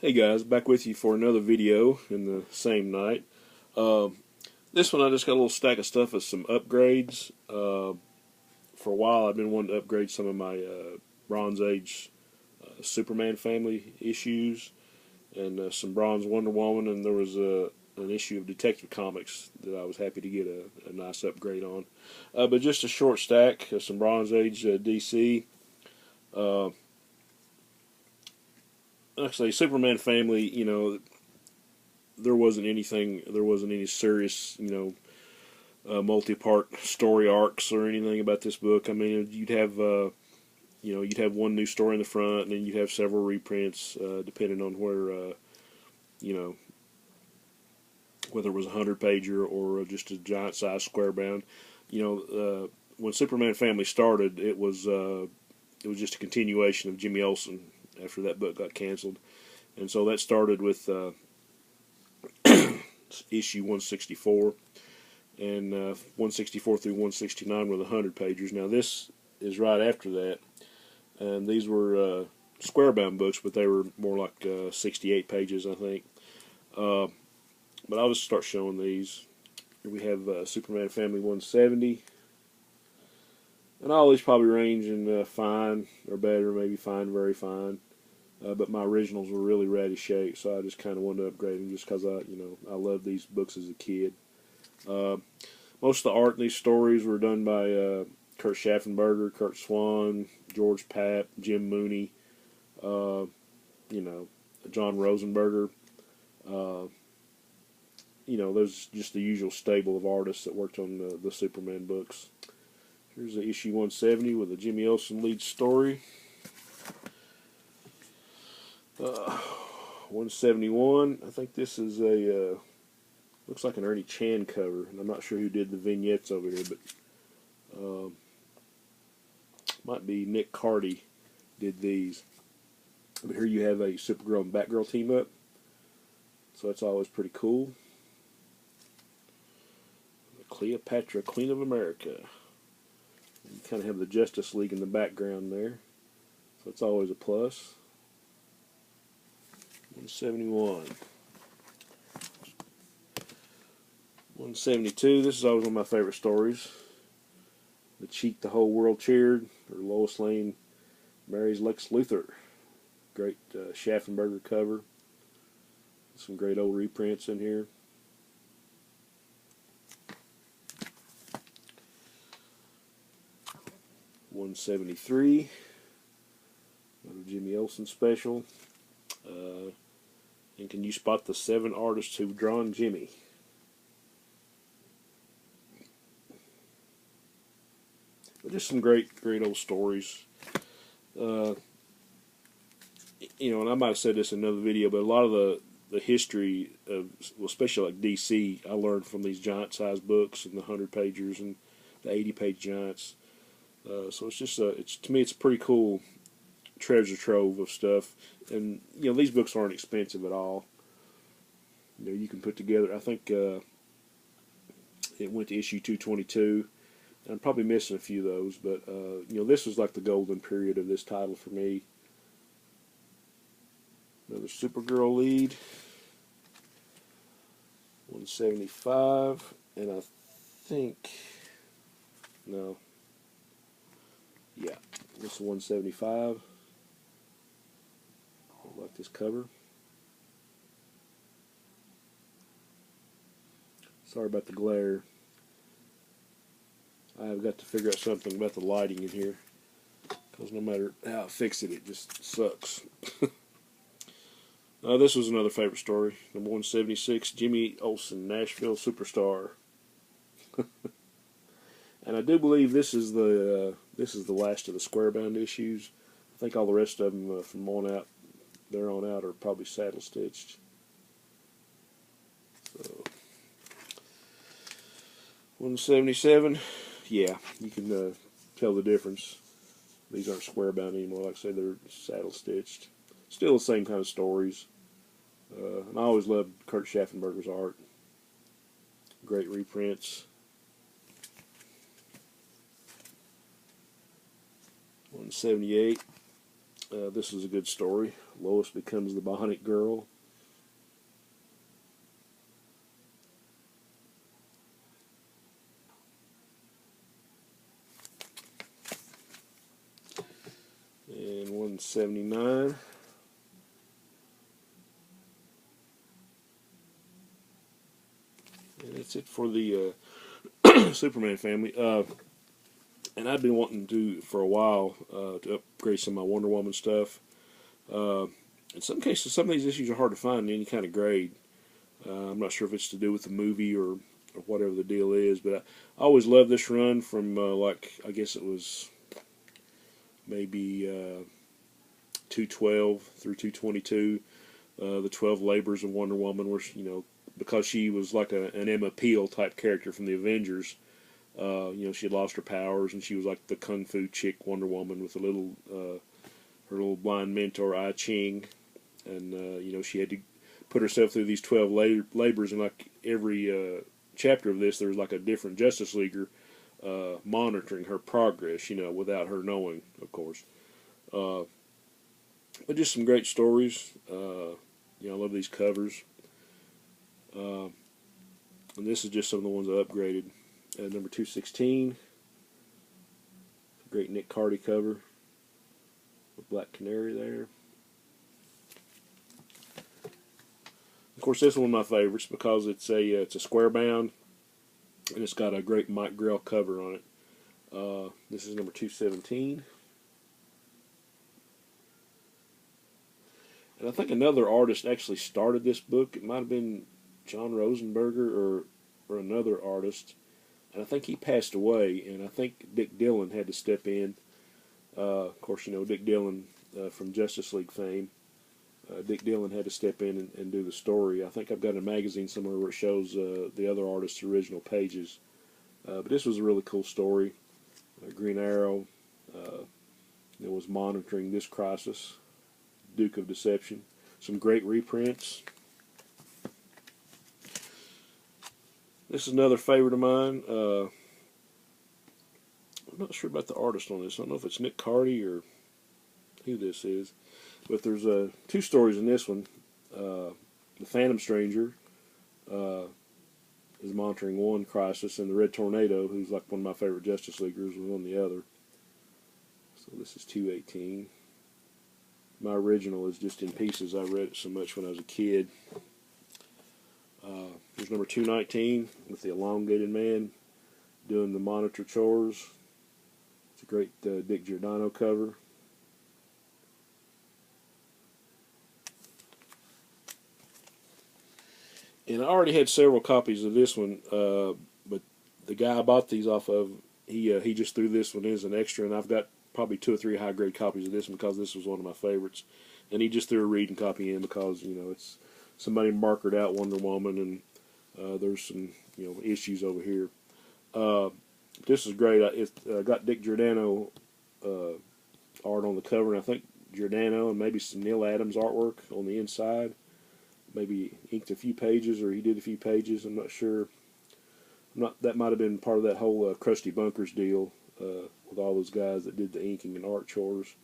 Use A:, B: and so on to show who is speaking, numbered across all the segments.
A: Hey guys, back with you for another video in the same night. This one I just got a little stack of stuff with some upgrades. For a while I've been wanting to upgrade some of my Bronze Age Superman family issues and some Bronze Wonder Woman, and there was an issue of Detective Comics that I was happy to get a nice upgrade on. But just a short stack of some Bronze Age DC. Actually, Superman family, there wasn't any serious, multi-part story arcs or anything about this book. I mean, you'd have one new story in the front, and then you'd have several reprints, depending on where, whether it was a 100-pager or just a giant-sized square bound. When Superman family started, it was just a continuation of Jimmy Olsen after that book got canceled. And so that started with issue 164, and 164 through 169 were the 100-pagers. Now this is right after that, and these were square-bound books, but they were more like 68 pages, I think. But I'll just start showing these. Here we have Superman Family 170. And all these probably range in fine or better, maybe fine, very fine. But my originals were really ratty shape, so I just kind of wanted to upgrade them just because I loved these books as a kid. Most of the art in these stories were done by Kurt Schaffenberger, Kurt Swan, George Papp, Jim Mooney, John Rosenberger. There's just the usual stable of artists that worked on the Superman books. Here's the issue 170 with a Jimmy Olsen lead story. 171. I think this is a looks like an Ernie Chan cover, and I'm not sure who did the vignettes over here, but might be Nick Cardy did these. But here you have a Supergirl and Batgirl team up, so that's always pretty cool. Cleopatra, Queen of America. You kind of have the Justice League in the background there, so it's always a plus. 171. 172. This is always one of my favorite stories. The Cheat the Whole World Cheered, or Lois Lane marries Lex Luthor. Great Schaffenberger cover. Some great old reprints in here. $173. Another Jimmy Olsen special. And can you spot the 7 artists who've drawn Jimmy? But just some great old stories. And I might have said this in another video, but a lot of the history of, well, especially like DC, I learned from these giant-sized books and the 100-pagers and the 80-page giants. So it's just to me it's a pretty cool treasure trove of stuff, and these books aren't expensive at all. You can put together. I think it went to issue 222. I'm probably missing a few of those, but this was like the golden period of this title for me. Another Supergirl lead, 175, and I think yeah, this is 175. I like this cover. Sorry about the glare. I've got to figure out something about the lighting in here, because no matter how I fix it, it just sucks. This was another favorite story. Number 176, Jimmy Olsen, Nashville Superstar. And I do believe this is the last of the square-bound issues. I think all the rest of them from there on out are probably saddle stitched. So 177, yeah, you can tell the difference. These aren't square-bound anymore. Like I say, they're saddle stitched. Still the same kind of stories. And I always loved Kurt Schaffenberger's art. Great reprints. 178. This is a good story. Lois becomes the Bionic Girl. And 179. And that's it for the Superman family. And I've been wanting to for a while to upgrade some of my Wonder Woman stuff. In some cases, some of these issues are hard to find in any kind of grade. I'm not sure if it's to do with the movie or whatever the deal is, but I always loved this run from like I guess it was maybe 212 through 222. The 12 labors of Wonder Woman, where because she was like an Emma Peel type character from the Avengers. She had lost her powers, and she was like the kung fu chick Wonder Woman with a little her little blind mentor I Ching, and she had to put herself through these 12 labors, and like every chapter of this, there was like a different Justice Leaguer monitoring her progress, without her knowing, of course. But just some great stories. I love these covers. And this is just some of the ones I upgraded. Number 216. Great Nick Cardy cover. With Black Canary there. Of course, this is one of my favorites because it's a square bound, and it's got a great Mike Grell cover on it. This is number 217. And I think another artist actually started this book. It might have been John Rosenberger or another artist. And I think he passed away, and I think Dick Dillon had to step in. Of course, Dick Dillon from Justice League fame. Dick Dillon had to step in and do the story. I think I've got a magazine somewhere where it shows the other artist's original pages. But this was a really cool story. Green Arrow was monitoring this crisis. Duke of Deception. Some great reprints. This is another favorite of mine. I'm not sure about the artist on this. I don't know if it's Nick Cardy or who this is. But there's two stories in this one. The Phantom Stranger is monitoring one crisis, and the Red Tornado, who's like one of my favorite Justice Leaguers, was on the other. So this is 218. My original is just in pieces. I read it so much when I was a kid. Here's number 219 with the elongated man doing the monitor chores. It's a great Dick Giordano cover. And I already had several copies of this one, but the guy I bought these off of, he just threw this one in as an extra, and I've got probably 2 or 3 high-grade copies of this one because this was one of my favorites. And he just threw a reading copy in because, it's somebody markered out Wonder Woman, and there's some, issues over here. This is great. It's got Dick Giordano art on the cover, and I think Giordano and maybe some Neil Adams artwork on the inside. Maybe inked a few pages, or he did a few pages. I'm not sure. That might have been part of that whole Krusty Bunkers deal with all those guys that did the inking and art chores.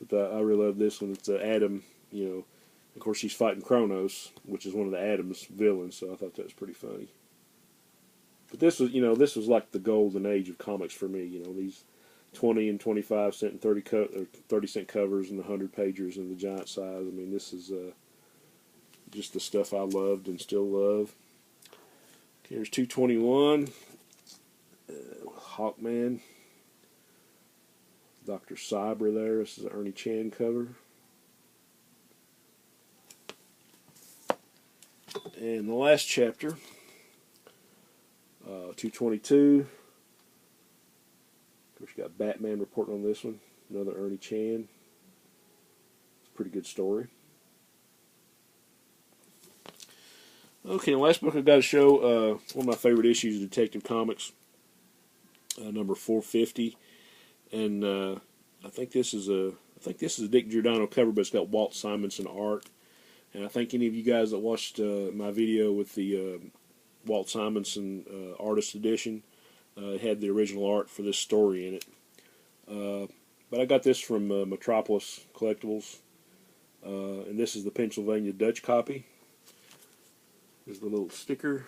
A: But I really love this one. It's Adam. Of course, she's fighting Kronos, which is one of the Adams villains. So I thought that was pretty funny. But this was like the golden age of comics for me. These 20 and 25 cent and 30 cent covers and the 100 pagers and the giant size. I mean, this is just the stuff I loved and still love. Here's 221. Hawkman. Dr. Cyber there. This is an Ernie Chan cover. And the last chapter, 222. Of course, you got Batman reporting on this one. Another Ernie Chan. It's a pretty good story. Okay, the last book I've got to show, one of my favorite issues of Detective Comics, number 450, and I think this is a Dick Giordano cover, but it's got Walt Simonson art. And I think any of you guys that watched my video with the Walt Simonson artist edition had the original art for this story in it. But I got this from Metropolis Collectibles. And this is the Pennsylvania Dutch copy. There's the little sticker.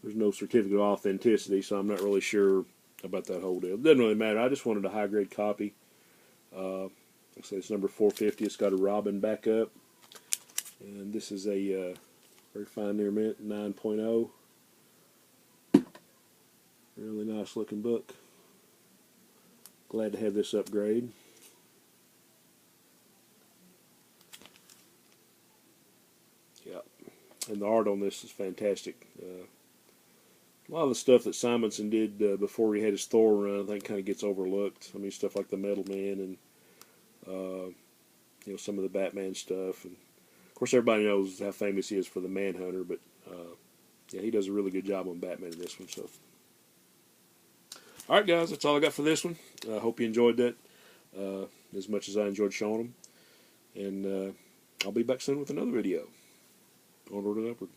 A: There's no certificate of authenticity, so I'm not really sure about that whole deal. It doesn't really matter. I just wanted a high-grade copy. Like I say, it's number 450. It's got a robin back up. And this is a very fine near mint 9.0. Really nice looking book. Glad to have this upgrade. Yeah, and the art on this is fantastic. A lot of the stuff that Simonson did before he had his Thor run, I think, kind of gets overlooked. I mean, stuff like the Metal Man and you know, some of the Batman stuff. And of course, everybody knows how famous he is for the Manhunter, but yeah, he does a really good job on Batman in this one. So, all right, guys, that's all I got for this one. I hope you enjoyed that as much as I enjoyed showing them. And I'll be back soon with another video. Onward and upward.